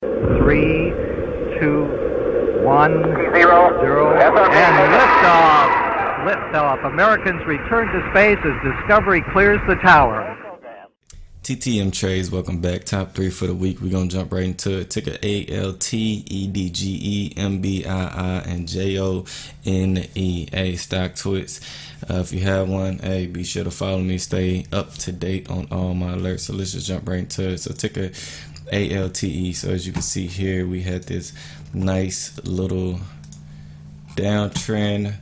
3, 2, 1, 0, and liftoff. Liftoff. Americans return to space as Discovery clears the tower. TTMTrades, welcome back. Top 3 for the week. We're going to jump right into it. Ticker ALT, EDGE, MBII, and JONE. Stock tweets. If you have one, hey, be sure to follow me. Stay up to date on all my alerts. So let's just jump right into it. So ticker ALTE. So as you can see here, we had this nice little downtrend.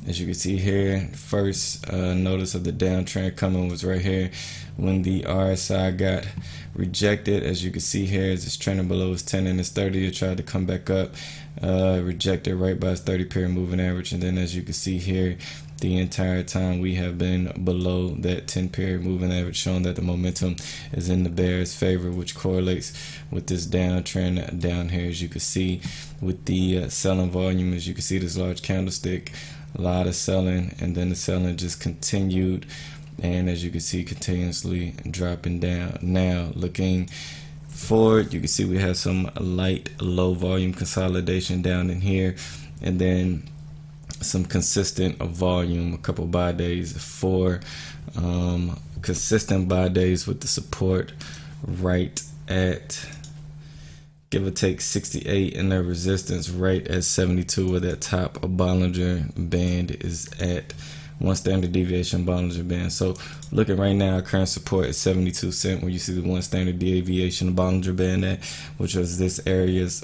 As you can see here, first notice of the downtrend coming was right here when the RSI got rejected. As you can see here, as it's trending below its 10 and its 30, it tried to come back up, rejected right by its 30-period moving average. And then as you can see here, the entire time we have been below that 10-period moving average, showing that the momentum is in the bear's favor, which correlates with this downtrend down here. As you can see with the selling volume, as you can see this large candlestick, a lot of selling, and then the selling just continued, and as you can see, continuously dropping down. Now looking forward, you can see we have some light low volume consolidation down in here, and then some consistent volume, a couple buy days, 4 consistent buy days with the support right at give or take 68, and the resistance right at 72, where that top of Bollinger Band is at. 1 standard deviation Bollinger Band. So looking right now, current support is 72 cents, where you see the 1 standard deviation Bollinger Band at, which was this area's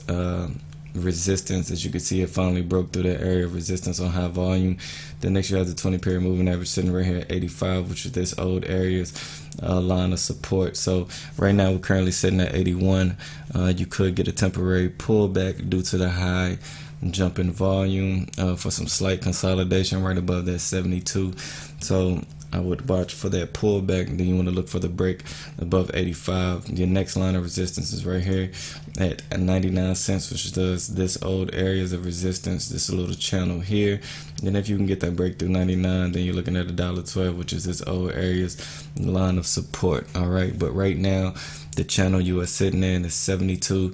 resistance. As you can see, it finally broke through that area of resistance on high volume. Then next you have the 20-period moving average sitting right here at 85, which is this old area's line of support. So right now we're currently sitting at 81. You could get a temporary pullback due to the high jump in volume for some slight consolidation right above that 72. So I would watch for that pullback, and then you want to look for the break above 85. Your next line of resistance is right here at 99 cents, which does this old areas of resistance, this little channel here. And if you can get that break through 99, then you're looking at $1.12, which is this old areas line of support. All right, but right now the channel you are sitting in is 72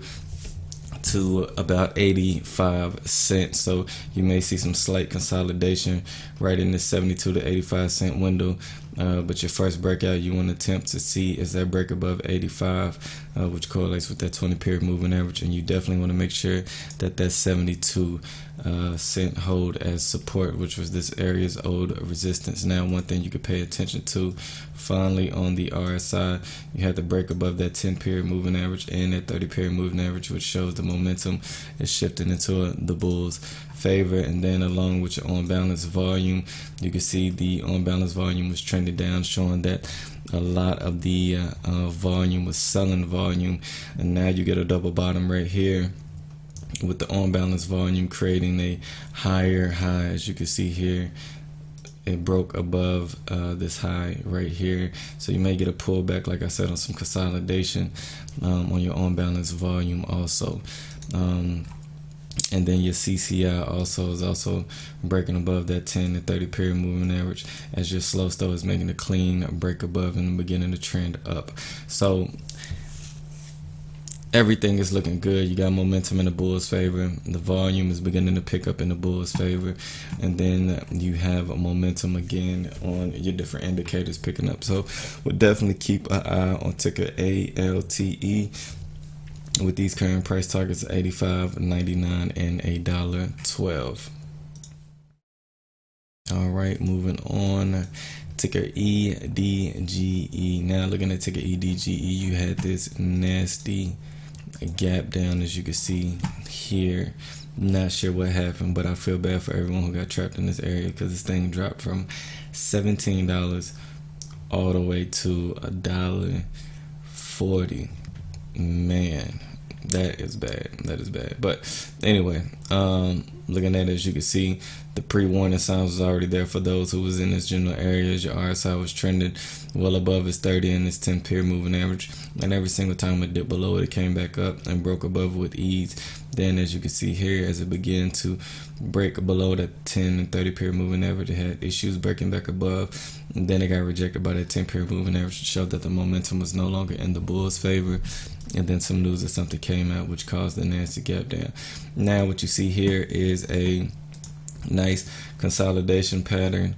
to about 85 cents. So you may see some slight consolidation right in this 72 to 85 cent window, but your first breakout you want to attempt to see is that break above 85, which correlates with that 20-period moving average, and you definitely want to make sure that that 72 cent hold as support, which was this area's old resistance. Now one thing you could pay attention to, finally on the RSI, you have the break above that 10-period moving average and that 30-period moving average, which shows the momentum is shifting into the bulls' favor. And then along with your on balance volume, you can see the on balance volume was trending down, showing that a lot of the volume was selling volume, and now you get a double bottom right here with the on balance volume creating a higher high. As you can see here, it broke above this high right here, so you may get a pullback, like I said, on some consolidation on your on balance volume also. And then your CCI also is also breaking above that 10 to 30 period moving average, as your slow stow is making a clean break above and beginning to trend up. So everything is looking good. You got momentum in the bulls' favor. The volume is beginning to pick up in the bulls' favor, and then you have a momentum again on your different indicators picking up. So we'll definitely keep an eye on ticker ALTE with these current price targets of 85, 99, and $1.12. All right, moving on. Ticker EDGE. Now looking at ticker EDGE, you had this nasty gap down, as you can see here. Not sure what happened, but I feel bad for everyone who got trapped in this area, because this thing dropped from $17 all the way to $1.40. Man, that is bad. That is bad. But anyway, looking at it, as you can see, the pre-warning signs was already there for those who was in this general area. Your RSI was trending well above its 30 and its 10-period moving average, and every single time it dipped below it, it came back up and broke above with ease. Then, as you can see here, as it began to break below that 10 and 30-period moving average, it had issues breaking back above, and then it got rejected by that 10-period moving average to show that the momentum was no longer in the bulls' favor. and then some news that something came out which caused the nasty gap down. Now what you see here is a nice consolidation pattern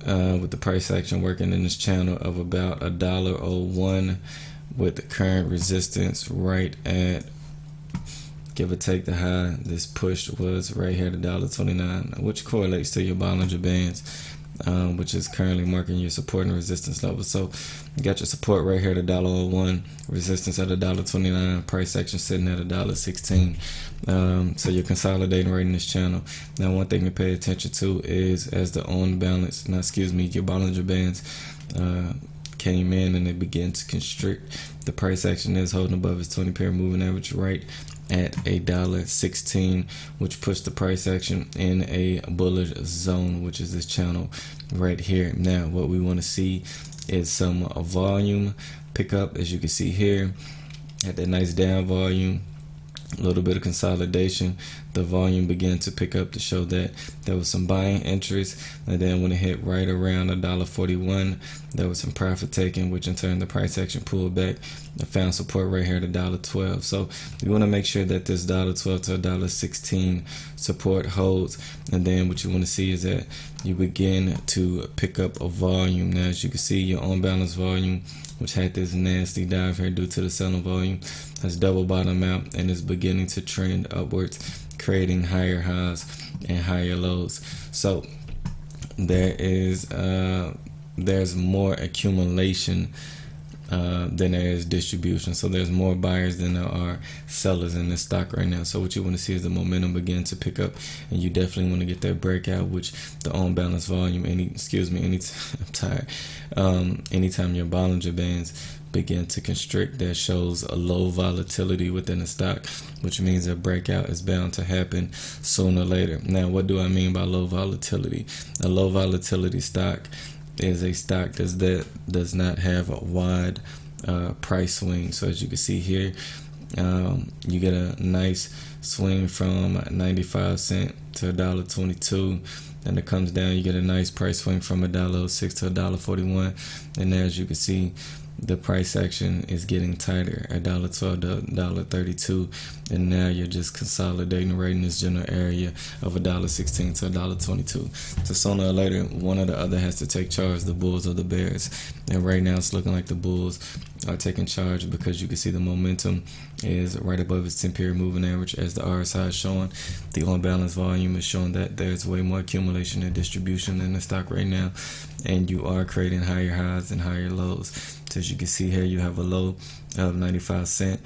with the price action working in this channel of about $1.01, with the current resistance right at, give or take, the high this push was right here at $1.29, which correlates to your Bollinger Bands, which is currently marking your support and resistance levels. So you got your support right here at $1.01, resistance at $1.29, price action sitting at $1.16. So you're consolidating right in this channel. Now one thing to pay attention to is as the on balance, your Bollinger Bands came in and they begin to constrict, the price action is holding above its 20-pair moving average right at $1.16, which puts the price action in a bullish zone, which is this channel right here. Now what we want to see is some volume pick up, as you can see here at that nice down volume, a little bit of consolidation. The volume began to pick up to show that there was some buying interest, and then when it hit right around $1.41, there was some profit taking, which in turn the price action pulled back and found support right here at $1.12. So you want to make sure that this $1.12 to $1.16 support holds, and then what you want to see is that you begin to pick up a volume. Now as you can see, your on balance volume, which had this nasty dive here due to the selling volume, has double bottom out and is beginning to trend upwards, creating higher highs and higher lows. So there's more accumulation than there is distribution. So there's more buyers than there are sellers in this stock right now. So what you want to see is the momentum begin to pick up, and you definitely want to get that breakout, which the on balance volume, anytime your Bollinger Bands begin to constrict, that shows a low volatility within the stock, which means a breakout is bound to happen sooner or later. Now what do I mean by low volatility? A low volatility stock is a stock that does not have a wide price swing. So as you can see here, you get a nice swing from 95 cents to $1.22, and it comes down, you get a nice price swing from $1.06 to $1.41, and there, as you can see, the price action is getting tighter at $1.12 to $1.32, and now you're just consolidating right in this general area of $1.16 to $1.22. So sooner or later, one or the other has to take charge, the bulls or the bears. And right now it's looking like the bulls are taking charge, because you can see the momentum is right above its 10-period moving average, as the RSI is showing. The on balance volume is showing that there's way more accumulation and distribution in the stock right now, and you are creating higher highs and higher lows. So as you can see here, you have a low of 95 cents,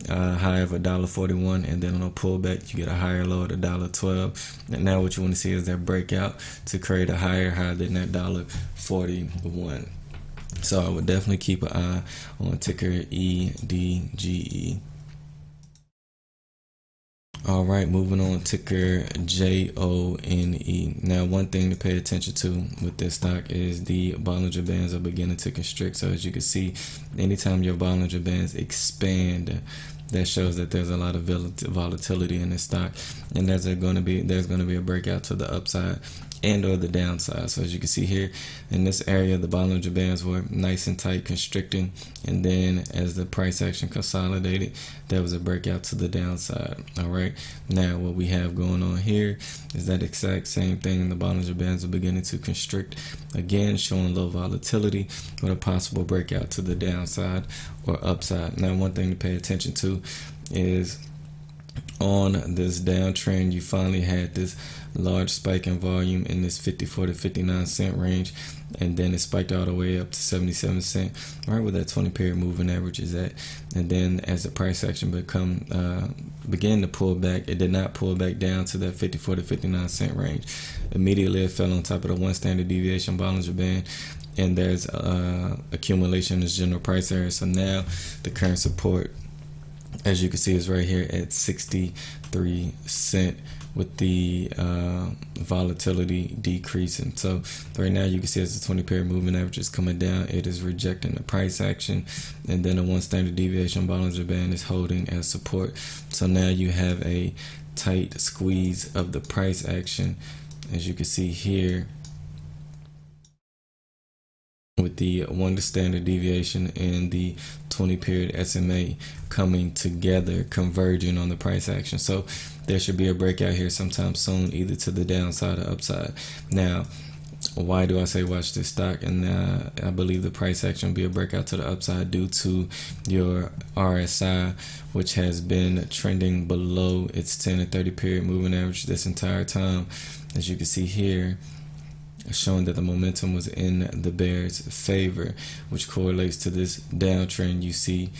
high of $1.41, and then on a pullback you get a higher low at $1.12. And now what you want to see is that breakout to create a higher high than that $1.41. So I would definitely keep an eye on ticker EDGE. All right, moving on, ticker JONE. Now, one thing to pay attention to with this stock is the Bollinger Bands are beginning to constrict. So as you can see, anytime your Bollinger Bands expand, that shows that there's a lot of volatility in this stock, and there's going to be a breakout to the upside and or the downside. So as you can see here in this area, the Bollinger Bands were nice and tight, constricting, and then as the price action consolidated, there was a breakout to the downside. All right, now what we have going on here is that exact same thing. The Bollinger Bands are beginning to constrict again, showing low volatility with a possible breakout to the downside or upside. Now one thing to pay attention to is on this downtrend, you finally had this large spike in volume in this 54 to 59 cent range, and then it spiked all the way up to 77 cents, right where that 20-period moving average is at. And then as the price action began to pull back, it did not pull back down to that 54 to 59 cent range. Immediately it fell on top of the 1 standard deviation Bollinger Band, and there's accumulation in this general price area. So now the current support, as you can see, is right here at 63 cents, with the volatility decreasing. So right now you can see as the 20-period moving average is coming down, it is rejecting the price action, and then the 1 standard deviation Bollinger Band is holding as support. So now you have a tight squeeze of the price action, as you can see here. with the 1 standard deviation and the 20 period SMA coming together, converging on the price action. So there should be a breakout here sometime soon, either to the downside or upside. Now, why do I say watch this stock? And I believe the price action will be a breakout to the upside due to your RSI, which has been trending below its 10 and 30 period moving average this entire time. As you can see here, showing that the momentum was in the bear's favor, which correlates to this downtrend you see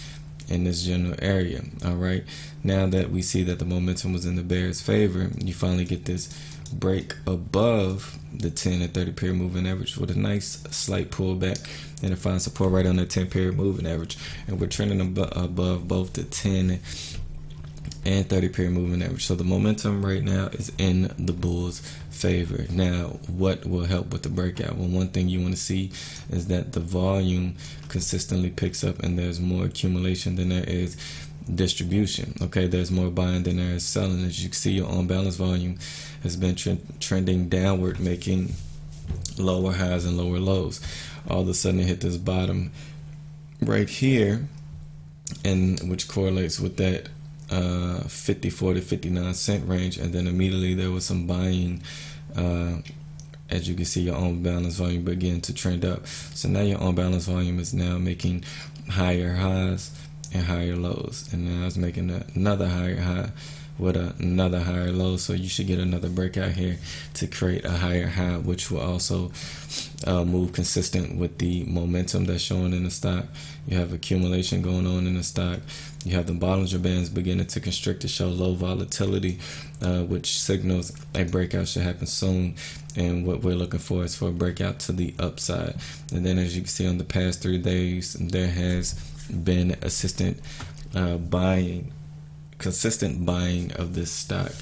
in this general area. All right, now that we see that the momentum was in the bear's favor, you finally get this break above the 10 and 30 period moving average with a nice slight pullback, and it finds support right on the 10 period moving average, and we're trending above both the 10 and 30 period moving average. So the momentum right now is in the bulls' favor. Now, what will help with the breakout? Well, one thing you want to see is that the volume consistently picks up and there's more accumulation than there is distribution. Okay, there's more buying than there is selling. As you can see, your on balance volume has been trending downward, making lower highs and lower lows. All of a sudden it hit this bottom right here, and which correlates with that 54 to 59 cent range, and then immediately there was some buying. As you can see, your on balance volume began to trend up. So now your on balance volume is now making higher highs and higher lows, and now it's making another higher high with another higher low. So you should get another breakout here to create a higher high, which will also move consistent with the momentum that's showing in the stock. You have accumulation going on in the stock. You have the Bollinger Bands beginning to constrict to show low volatility, which signals a breakout should happen soon. And what we're looking for is for a breakout to the upside. And then, as you can see, on the past 3 days, there has been consistent buying of this stock.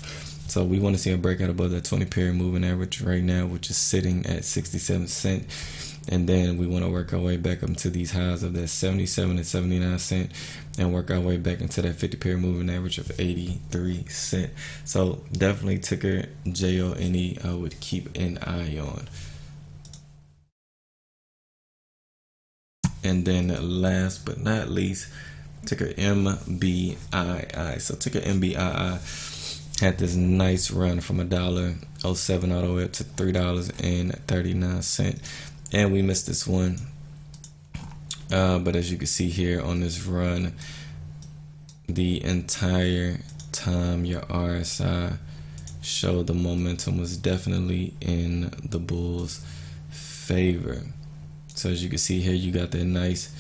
So we want to see a breakout above that 20 period moving average right now, which is sitting at 67 cents. And then we want to work our way back up to these highs of that 77 and 79 cent, and work our way back into that 50 period moving average of 83 cent. So definitely ticker JONE I would keep an eye on. And then last but not least, ticker MBII. So ticker MBII had this nice run from $1.07 all the way up to $3.39, and we missed this one. But as you can see here on this run, the entire time your RSI showed the momentum was definitely in the bulls' favor. So as you can see here, you got that nice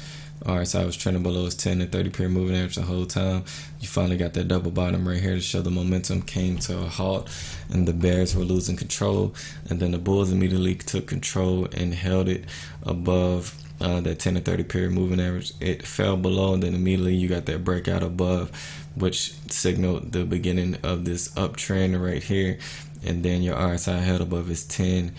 RSI was trending below its 10 and 30 period moving average the whole time. You finally got that double bottom right here to show the momentum came to a halt and the bears were losing control, and then the bulls immediately took control and held it above that 10 and 30 period moving average. It fell below, and then immediately you got that breakout above, which signaled the beginning of this uptrend right here. And then your RSI held above its 10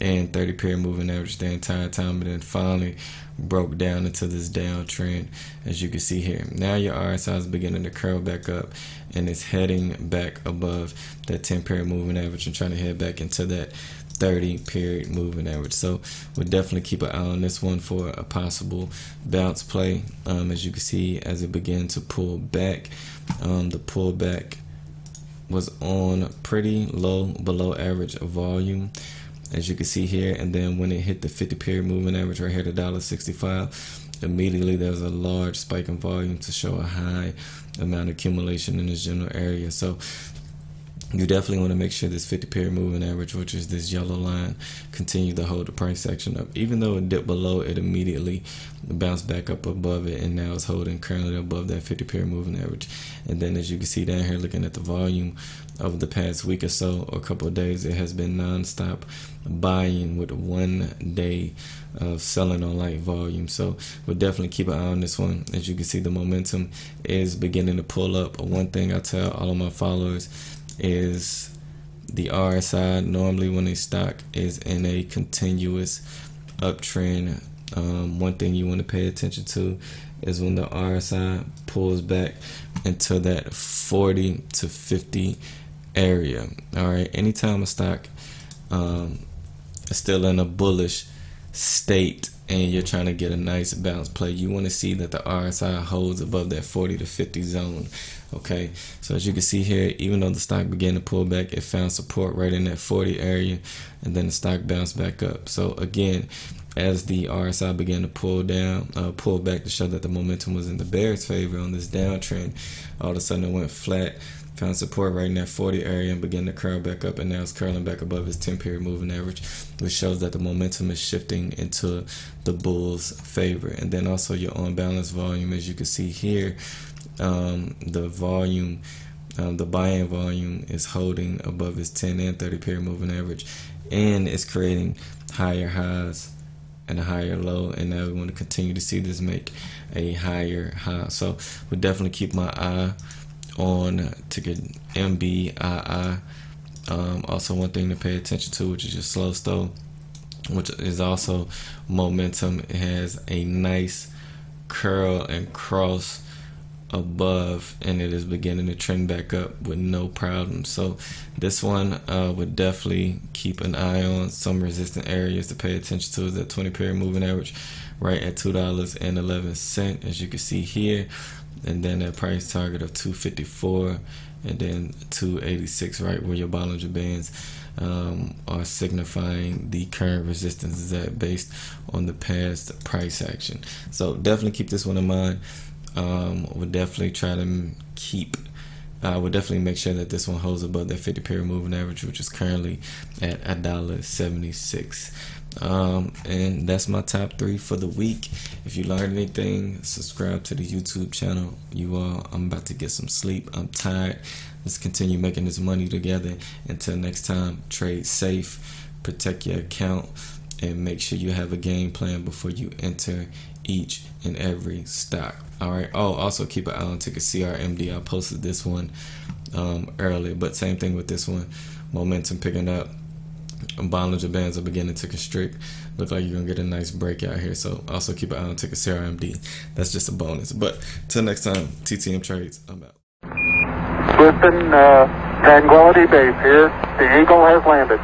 and 30 period moving average the entire time, and then finally broke down into this downtrend, as you can see here. Now your RSI is beginning to curl back up, and it's heading back above that 10 period moving average and trying to head back into that 30 period moving average. So we'll definitely keep an eye on this one for a possible bounce play. As you can see, as it began to pull back, the pullback was on pretty low, below average volume, as you can see here. And then when it hit the 50 period moving average right here, the $1.65, immediately there was a large spike in volume to show a high amount of accumulation in this general area. So you definitely want to make sure this 50 period moving average, which is this yellow line, continue to hold the price action up. Even though it dipped below, it immediately bounced back up above it, and now it's holding currently above that 50 period moving average. And then as you can see down here, looking at the volume over the past week or so, or a couple of days, it has been non-stop buying with 1 day of selling on light volume. So we'll definitely keep an eye on this one. As you can see, the momentum is beginning to pull up. One thing I tell all of my followers is the RSI normally when a stock is in a continuous uptrend, one thing you want to pay attention to is when the RSI pulls back into that 40 to 50 area. All right, anytime a stock is still in a bullish state, and you're trying to get a nice bounce play, you want to see that the RSI holds above that 40 to 50 zone. Okay, so as you can see here, even though the stock began to pull back, it found support right in that 40 area, and then the stock bounced back up. So again, as the RSI began to pull back to show that the momentum was in the bear's favor on this downtrend, all of a sudden it went flat, found support right in that 40 area, and began to curl back up, and now it's curling back above its 10-period moving average, which shows that the momentum is shifting into the bull's favor. And then also your on balance volume, as you can see here, the volume, the buy-in volume is holding above its 10 and 30-period moving average, and it's creating higher highs and a higher low, and now we want to continue to see this make a higher high. So we'll definitely keep my eye on ticket MBII. Also, one thing to pay attention to, which is your slow stove, which is also momentum. It has a nice curl and cross above, and it is beginning to trend back up with no problem. So this one would definitely keep an eye on. Some resistant areas to pay attention to is that 20-period moving average right at $2.11, as you can see here, and then that price target of $2.54, and then $2.86, right where your Bollinger Bands are signifying the current resistance is at, based on the past price action. So definitely keep this one in mind. We'll definitely try to we'll definitely make sure that this one holds above that 50-period moving average, which is currently at $1.76. And that's my top 3 for the week. If you learned anything, subscribe to the YouTube channel. I'm about to get some sleep. I'm tired. Let's continue making this money together. Until next time, trade safe, protect your account, and make sure you have a game plan before you enter each and every stock. All right. Oh, also keep an eye on ticker CRMD. I posted this one earlier, but same thing with this one. Momentum picking up. Bollinger Bands are beginning to constrict. Look like you're gonna get a nice breakout here. So also keep an eye on ticker CRMD. That's just a bonus. But till next time, TTM Trades. I'm out. Houston, Tranquility Base here. The Eagle has landed.